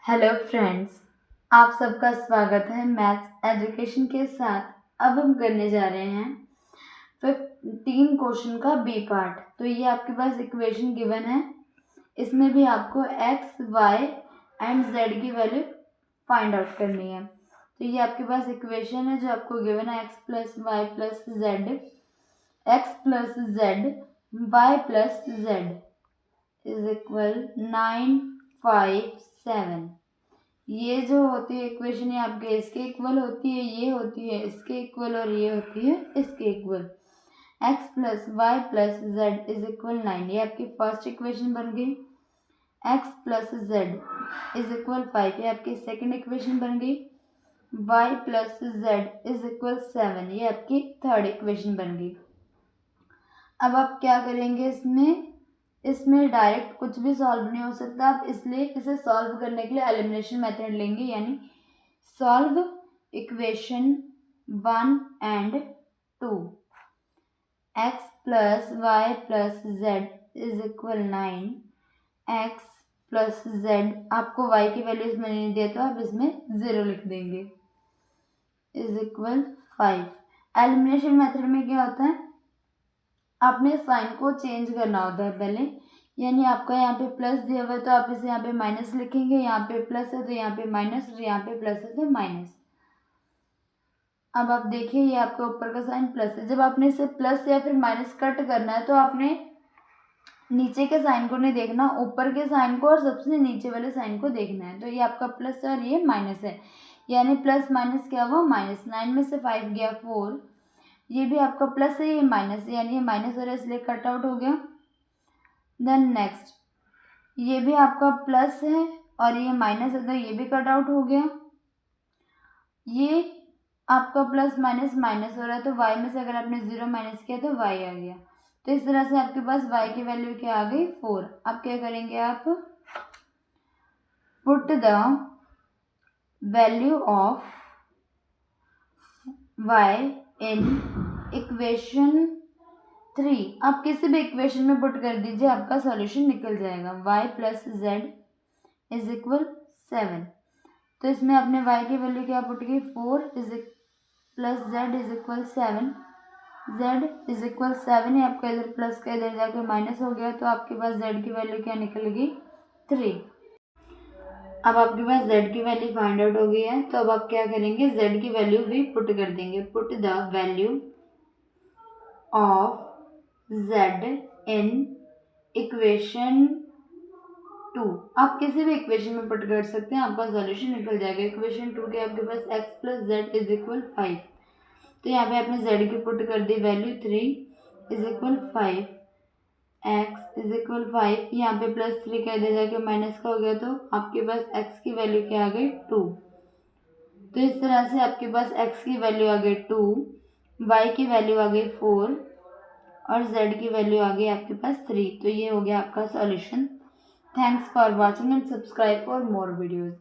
Hello friends, आप सबका स्वागत है मैथ्स एजुकेशन के साथ। अब हम करने जा रहे हैं 15 क्वेश्चन का बी पार्ट। तो ये आपके पास इक्वेशन गिवन है, इसमें भी आपको एक्स वाई एंड जेड की वैल्यू फाइंड आउट करनी है। तो ये आपके पास इक्वेशन है जो आपको गिवन है, x plus y plus z, x plus z y plus z is equal 9, 5, 7। ये जो होती है इक्वेशन, ये आपके इसके इक्वल होती है, ये होती है इसके इक्वल और ये होती है इसके इक्वल। x plus y plus z is equal 9, ये आपकी फर्स्ट इक्वेशन बन गई। x plus z is equal 5, ये आपकी सेकंड इक्वेशन बन गई। y plus z is equal 7, ये आपकी थर्ड इक्वेशन बन गई। अब आप क्या करेंगे, इसमें डायरेक्ट कुछ भी सॉल्व नहीं हो सकता, आप इसलिए इसे सॉल्व करने के लिए एलिमिनेशन मेथड लेंगे, यानी solve equation 1 and 2। x plus y plus z is equal 9, x plus z, आपको y की वैल्यू इसमें नहीं दिया तो आप इसमें 0 लिख देंगे, इज इक्वल 5। एलिमिनेशन मेथड में क्या होता है, आपने साइन को चेंज करना होता है पहले, यानी आपका यहाँ पे प्लस दिया हुआ है तो आप इसे यहाँ पे माइनस लिखेंगे, यहाँ पे प्लस है तो यहाँ पे माइनस, और यहाँ पे प्लस है तो माइनस। अब आप देखिए, ये आपका ऊपर का साइन प्लस है। जब आपने इसे प्लस या फिर माइनस कट करना है तो आपने नीचे के साइन को नहीं देखना, ऊपर के साइन को और सबसे नीचे वाले साइन को देखना है। तो ये आपका प्लस है और ये माइनस है, यानी प्लस माइनस क्या हुआ, माइनस। 9 में से 5 गया 4, ये भी आपका प्लस है, ये माइनस है, यानी ये माइनस हो रहा है इसलिए कट आउट हो गया। देन नेक्स्ट, ये भी आपका प्लस है और ये माइनस है तो ये भी कट आउट हो गया। ये आपका प्लस माइनस माइनस हो रहा है तो y में से अगर आपने 0 माइनस किया तो y आ गया। तो इस तरह से आपके पास y की वैल्यू क्या आ गई, 4। अब क्या करेंगे, आप put the value of y in equation 3। आप किसी भी इक्वेशन में पुट कर दीजिए, आपका सॉल्यूशन निकल जाएगा। y plus z is equal 7। तो इसमें आपने y की वैल्यू क्या पुट की, 4 plus z is equal 7, z is equal 7 है, आपका इधर प्लस का इधर जाकर माइनस हो गया तो आपके पास z की वैल्यू क्या निकलेगी, 3। अब आपके पास z की वैल्यू फाइंड आउट हो गई है, तो अब आप क्या करेंगे, z की वैल्यू भी पुट कर देंगे। Put the value of z in equation 2। आप किसी भी इक्वेशन में पुट कर सकते हैं, आपका सॉल्यूशन निकल जाएगा। इक्वेशन 2 के आपके पास x plus z is equal 5, तो यहाँ पे आपने z की पुट कर दी value 3 is equal 5, x is equal 5, यहाँ पे प्लस 3 का इधर जाके माइनस का हो गया तो आपके पास x की वैल्यू क्या आ गई, 2। तो इस तरह से आपके पास x की वैल्यू आ गई 2, y की वैल्यू आ गई 4 और z की वैल्यू आ गई आपके पास 3। तो ये हो गया आपका solution. Thanks for watching and subscribe for more videos.